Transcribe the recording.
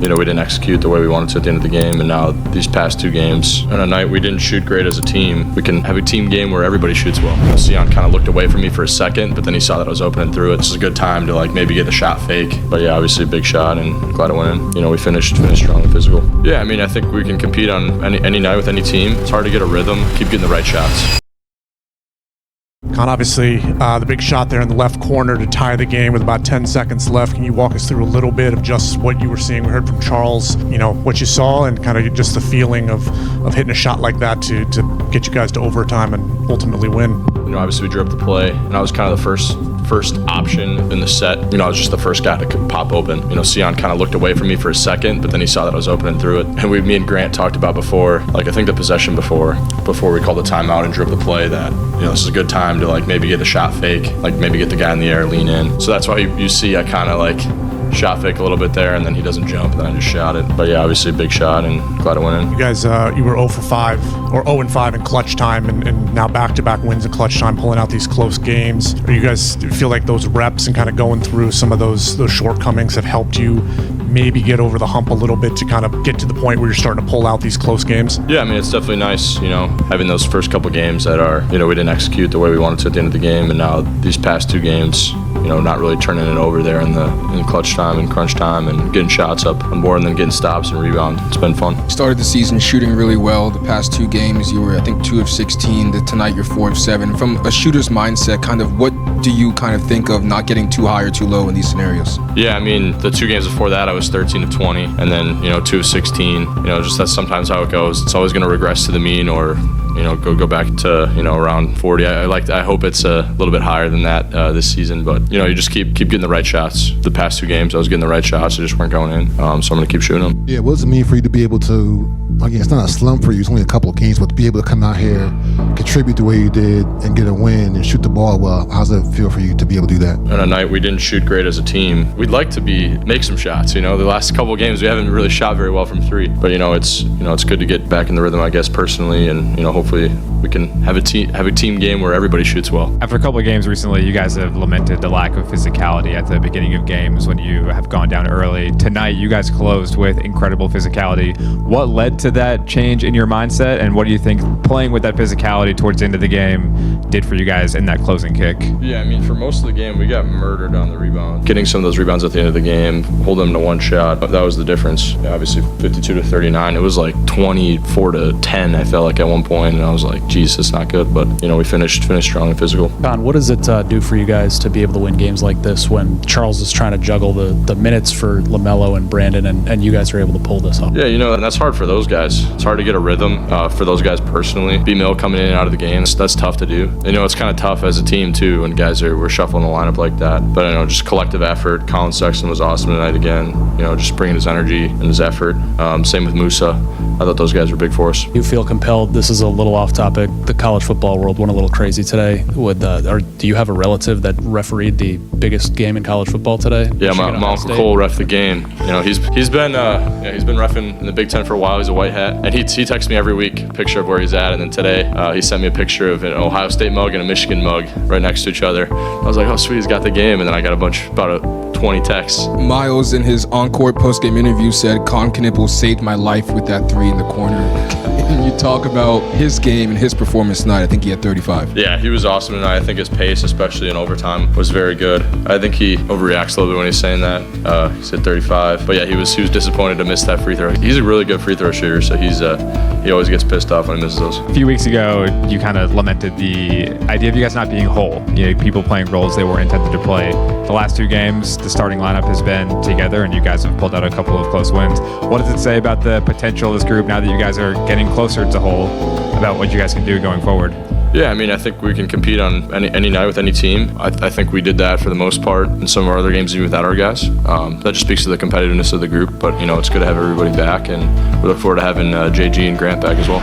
we didn't execute the way we wanted to at the end of the game, and now these past 2 games, on a night we didn't shoot great as a team, we can have a team game where everybody shoots well. Sion kind of looked away from me for a second, but then he saw that I was open and threw it. This is a good time to maybe get the shot fake. But yeah, obviously a big shot, and glad it went in. We finished strong and physical. Yeah, I think we can compete on any night with any team. It's hard to get a rhythm, keep getting the right shots. Kon, obviously, the big shot there in the left corner to tie the game with about 10 seconds left. Can you walk us through a little bit of just what you were seeing? We heard from Charles, what you saw and kind of just the feeling of hitting a shot like that to get you guys to overtime and ultimately win. Obviously we drew up the play, and I was kind of the first option in the set. I was just the first guy to pop open. Sion kind of looked away from me for a second, but then he saw that I was open and threw it. And me and Grant talked about before, I think the possession before we called the timeout and drew up the play, that this is a good time to maybe get a shot fake, maybe get the guy in the air, lean in. So that's why you see I kind of shot fake a little bit there, and then he doesn't jump, and then I just shot it. But yeah, obviously a big shot, and glad it went in. You guys, you were 0 for 5 or 0 and 5 in clutch time, and now back-to-back wins in clutch time, pulling out these close games. Do you guys feel like those reps and kind of going through some of those shortcomings have helped you maybe get over the hump a little bit to kind of get to the point where you're starting to pull out these close games? Yeah, it's definitely nice, having those first couple games that are, we didn't execute the way we wanted to at the end of the game, and now these past 2 games, not really turning it over there in clutch time and crunch time and getting shots up on board and then getting stops and rebound. It's been fun. Started the season shooting really well. The past 2 games, you were, I think, 2 of 16. Tonight, you're 4 of 7. From a shooter's mindset, kind of what do you kind of think of not getting too high or too low in these scenarios? Yeah, the 2 games before that, I was 13 of 20, and then, 2 of 16. Just that's sometimes how it goes. It's always going to regress to the mean or, go back to, around 40. I hope it's a little bit higher than that this season, but, you just keep getting the right shots. The past 2 games, I was getting the right shots, they just weren't going in, so I'm going to keep shooting them. Yeah, what does it mean for you to be able to, again, it's not a slump for you, it's only a couple of games, but to be able to come out here, contribute the way you did, and get a win and shoot the ball well, how does it feel for you to be able to do that? On a night we didn't shoot great as a team, we'd like to make some shots. The last couple of games we haven't really shot very well from 3, but it's good to get back in the rhythm, I guess, personally, and hopefully we can have a team game where everybody shoots well. After a couple of games recently, you guys have lamented the lack of physicality at the beginning of games when you have gone down early. Tonight, you guys closed with incredible physicality. What led to that change in your mindset, and what do you think playing with that physicality towards the end of the game did for you guys in that closing kick? Yeah, for most of the game, we got murdered on the rebound. Getting some of those rebounds at the end of the game, holding them to 1 shot, that was the difference. Yeah, obviously, 52 to 39. It was 24 to 10, I felt like at one point, and I was like, geez, it's not good, but, we finished strong and physical. Kon, what does it do for you guys to be able to win games like this when Charles is trying to juggle the minutes for LaMelo and Brandon, and you guys are able to pull this off? Yeah, and that's hard for those guys. It's hard to get a rhythm for those guys personally. B-Mill coming in and out of the game, that's tough to do. It's kind of tough as a team, too, when guys we're shuffling the lineup like that. But, just collective effort. Colin Sexton was awesome tonight again, just bringing his energy and his effort. Same with Musa. I thought those guys were big for us. You feel compelled, this is a little off topic, the college football world went a little crazy today. Do you have a relative that refereed the biggest game in college football today? Yeah, my Uncle Cole ref the game. He's been reffing in the Big Ten for a while. He's a white hat, and he texts me every week a picture of where he's at. And then today he sent me a picture of an Ohio State mug and a Michigan mug right next to each other. I was like, oh sweet, he's got the game. And then I got about 20 texts. Miles in his on-court post-game interview said, Kon Knueppel saved my life with that 3 in the corner. And you talk about his game and his performance tonight. I think he had 35. Yeah, he was awesome tonight. I think his pace, especially in overtime, was very good. I think he overreacts a little bit when he's saying that. He said 35, but yeah, he was disappointed to miss that free throw. He's a really good free throw shooter, so he always gets pissed off when he misses those. A few weeks ago, you kind of lamented the idea of you guys not being whole. People playing roles they weren't intended to play. The last 2 games, the starting lineup has been together, and you guys have pulled out a couple of close wins. What does it say about the potential of this group now that you guys are getting closer to whole, about what you guys can do going forward? Yeah, I think we can compete on any night with any team. I think we did that for the most part in some of our other games even without our guys. That just speaks to the competitiveness of the group, but it's good to have everybody back, and we look forward to having JG and Grant back as well.